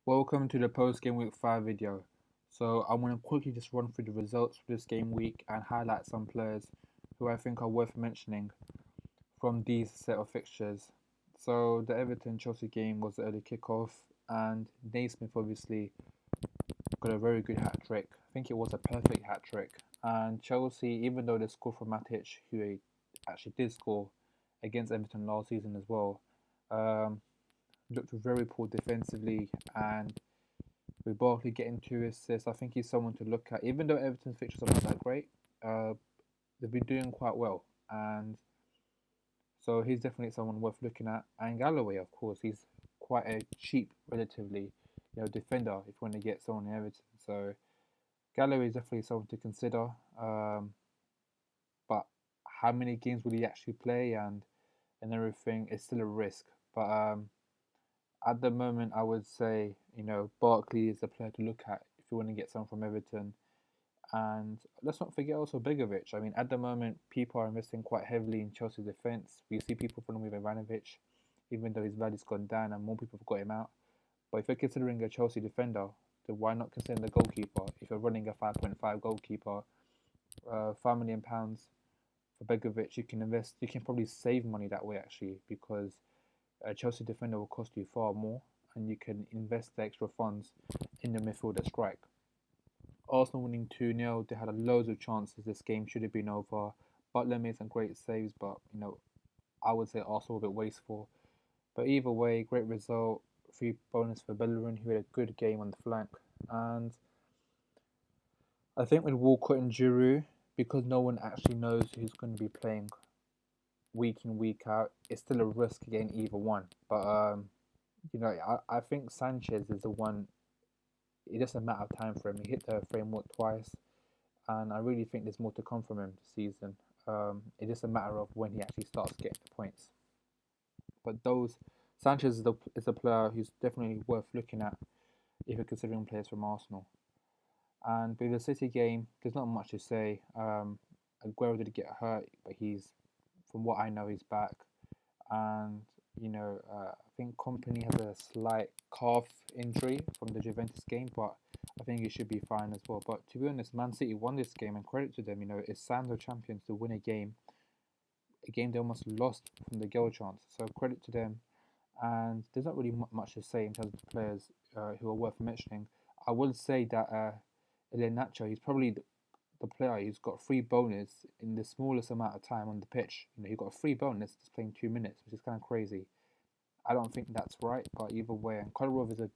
Welcome to the post game week 5 video. So I'm going to quickly just run through the results for this game week and highlight some players who I think are worth mentioning from these set of fixtures. So the Everton Chelsea game was the early kickoff, and Naismith obviously got a very good hat trick. I think it was a perfect hat trick. And Chelsea, even though they scored from Matic, who actually did score against Everton last season as well, um, looked very poor defensively, and with Barkley getting 2 assists, I think he's someone to look at. Even though Everton's fixtures are not that great, uh, they've been doing quite well, and so he's definitely someone worth looking at. And Galloway, of course, he's quite a cheap, relatively, defender if you want to get someone in Everton. So Galloway is definitely someone to consider. But how many games will he actually play and everything is still a risk. But at the moment, I would say Barkley is the player to look at if you want to get someone from Everton. And let's not forget also Begovic. I mean, at the moment, people are investing quite heavily in Chelsea's defence. We see people falling with Ivanovic, even though his value's gone down and more people have got him out. But if you're considering a Chelsea defender, then why not consider the goalkeeper? If you're running a 5.5 goalkeeper, £5 million for Begovic, you can invest. You can probably save money that way actually, because a Chelsea defender will cost you far more, and you can invest the extra funds in the midfielder strike. Arsenal winning 2-0. They had loads of chances. This game should have been over. Butler made some great saves, but I would say Arsenal were a bit wasteful. But either way, great result. Free bonus for Bellerin, who had a good game on the flank. And I think with Walcott and Giroud, because no one actually knows who's going to be playing week in, week out, it's still a risk getting either one. But I think Sanchez is the one. It's just a matter of time for him. He hit the framework twice, and I really think there's more to come from him this season. It's just a matter of when he actually starts getting the points. But those Sanchez is a player who's definitely worth looking at if you're considering players from Arsenal. And with the City game, there's not much to say. Aguero did get hurt, but from what I know, he's back. And I think Company has a slight calf injury from the Juventus game, but I think he should be fine as well. But to be honest, Man City won this game, and credit to them. It's Sando champions to win a game they almost lost from the goal chance. So credit to them. And there's not really much to say in terms of the players who are worth mentioning. I will say that Nacho, he's probably the player who's got free bonus in the smallest amount of time on the pitch. He got a free bonus just playing 2 minutes, which is kind of crazy. I don't think that's right, but either way, and Kolarov is a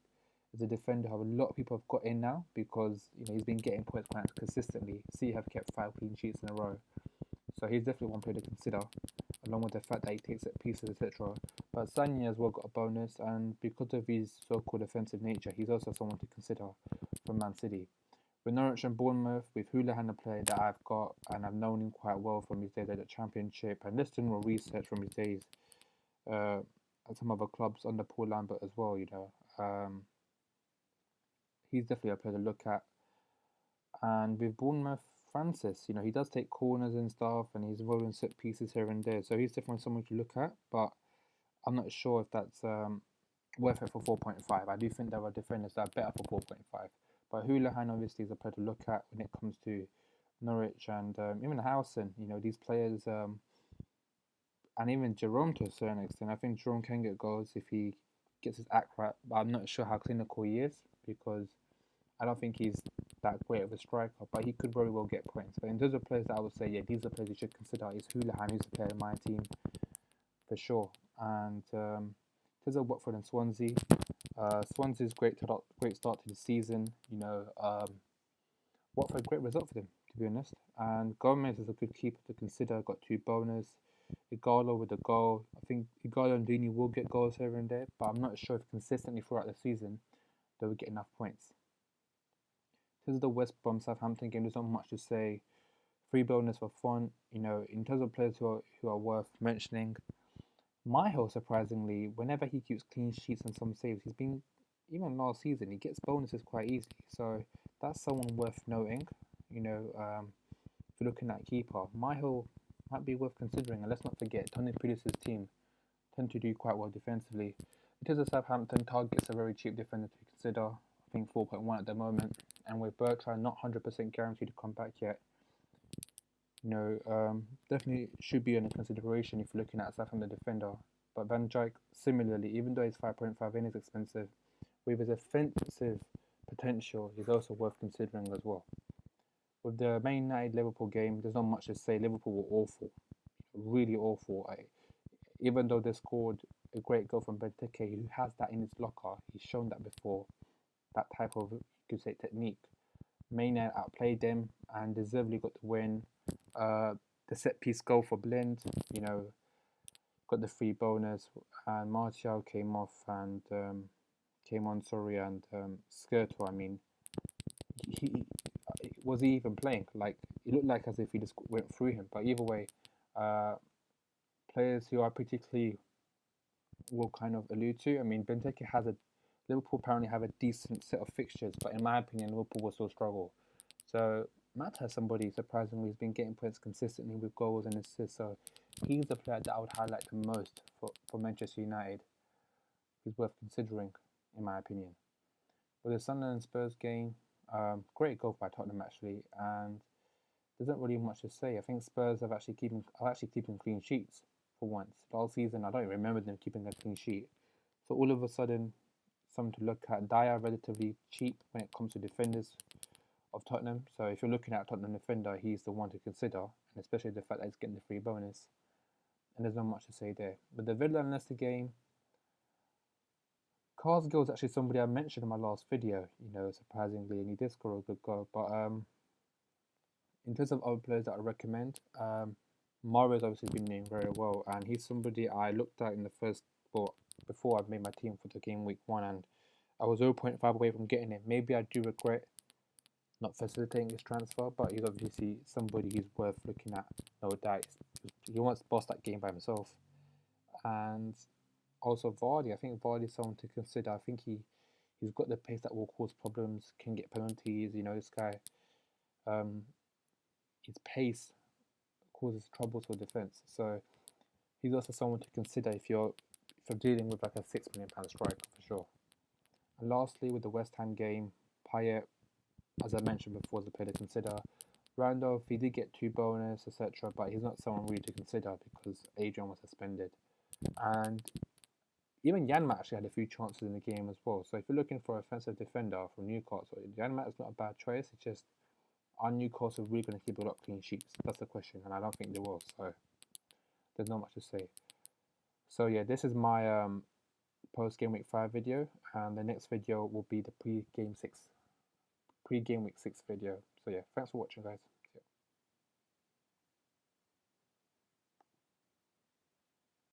defender who a lot of people have got in now because he's been getting points quite consistently. See, have kept 5 clean sheets in a row, so he's definitely one player to consider, along with the fact that he takes set pieces, etc. But Sanya as well got a bonus, and because of his so-called offensive nature, he's also someone to consider from Man City. With Norwich and Bournemouth, with Houlihan, a player that I've got and I've known him quite well from his days at the Championship, and just general research from his days uh, at some other clubs under Paul Lambert as well. He's definitely a player to look at. And with Bournemouth, Francis, he does take corners and stuff, and he's rolling set pieces here and there. So he's definitely someone to look at. But I'm not sure if that's worth it for 4.5. I do think there are defenders that are better for 4.5. But Houlihan obviously is a player to look at when it comes to Norwich and even Howson. These players, and even Jerome to a certain extent. I think Jerome can get goals if he gets his act right, but I'm not sure how clinical he is because I don't think he's that great of a striker, but he could very well get points. But in terms of players that I would say, yeah, these are players you should consider. Is Houlihan, who's a player in my team for sure. And in terms of Watford and Swansea, Swansea's great start to the season. Watford, great result for them, to be honest. And Gomez is a good keeper to consider. Got 2 bonus. Igalo with a goal. I think Igalo and Dini will get goals here and there, but I'm not sure if consistently throughout the season they will get enough points. This is the West Brom Southampton game. There's not much to say. Free bonus for fun. In terms of players who are worth mentioning, Myhill, surprisingly, whenever he keeps clean sheets and some saves, he's been, even last season, he gets bonuses quite easily. So that's someone worth noting. If you're looking at keeper, Myhill might be worth considering. And let's not forget, Tony Pulis's team tend to do quite well defensively. It is a Southampton. Target's a very cheap defender to consider. I think 4.1 at the moment. And with Bertrand not 100% guaranteed to come back yet, definitely should be under consideration if you're looking at a Southampton defender. But Van Dijk, similarly, even though he's 5.5 in, is expensive, with his offensive potential, he's also worth considering as well. With the Man United Liverpool game, there's not much to say. Liverpool were awful, really awful. Even though they scored a great goal from Benteke, who has that in his locker, he's shown that before, that type of, you could say, technique. Man United outplayed them and deservedly got the win. The set piece goal for Blind, got the free bonus, and Martial came off and came on, sorry, and Skirtle, I mean, he was he even playing? Like, it looked like as if he just went through him. But either way, uh, players who I particularly will kind of allude to. I mean, Benteke has a Liverpool apparently have a decent set of fixtures, but in my opinion, Liverpool will still struggle. So Matt has somebody surprisingly who's been getting points consistently with goals and assists. So he's the player that I would highlight the most for Manchester United. He's worth considering, in my opinion. With the Sunderland Spurs game, great goal by Tottenham actually, and there's not really much to say. I think Spurs are actually keeping clean sheets for once. Last season, I don't even remember them keeping a clean sheet. So all of a sudden, something to look at. Dyer relatively cheap when it comes to defenders of Tottenham. So if you're looking at a Tottenham defender, he's the one to consider, and especially the fact that he's getting the free bonus. And there's not much to say there. But the Villa and Leicester game, Carsgill is actually somebody I mentioned in my last video, surprisingly, and he did score a good goal. But in terms of other players that I recommend, Mahrez obviously been doing very well, and he's somebody I looked at in the first, well, before I made my team for the game week 1, and I was 0.5 away from getting him. Maybe I do regret not facilitating his transfer, but he's obviously somebody who's worth looking at, no doubt. He wants to boss that game by himself. And also Vardy, I think Vardy is someone to consider. I think he's got the pace that will cause problems, can get penalties. This guy, his pace causes troubles for defence. So he's also someone to consider if you're dealing with like a £6 million striker for sure. And lastly, with the West Ham game, Payet, as I mentioned before, is a player to consider. Randolph, he did get 2 bonus, etc., but he's not someone really to consider because Adrian was suspended. And even Janmat actually had a few chances in the game as well. So if you're looking for an offensive defender from Newcastle, Janmat is not a bad choice. It's just, are Newcastle really going to keep a lot of clean sheets? That's the question, and I don't think they will. So there's not much to say. So yeah, this is my post game week 5 video, and the next video will be the pre-game week 6 video. So yeah, thanks for watching, guys.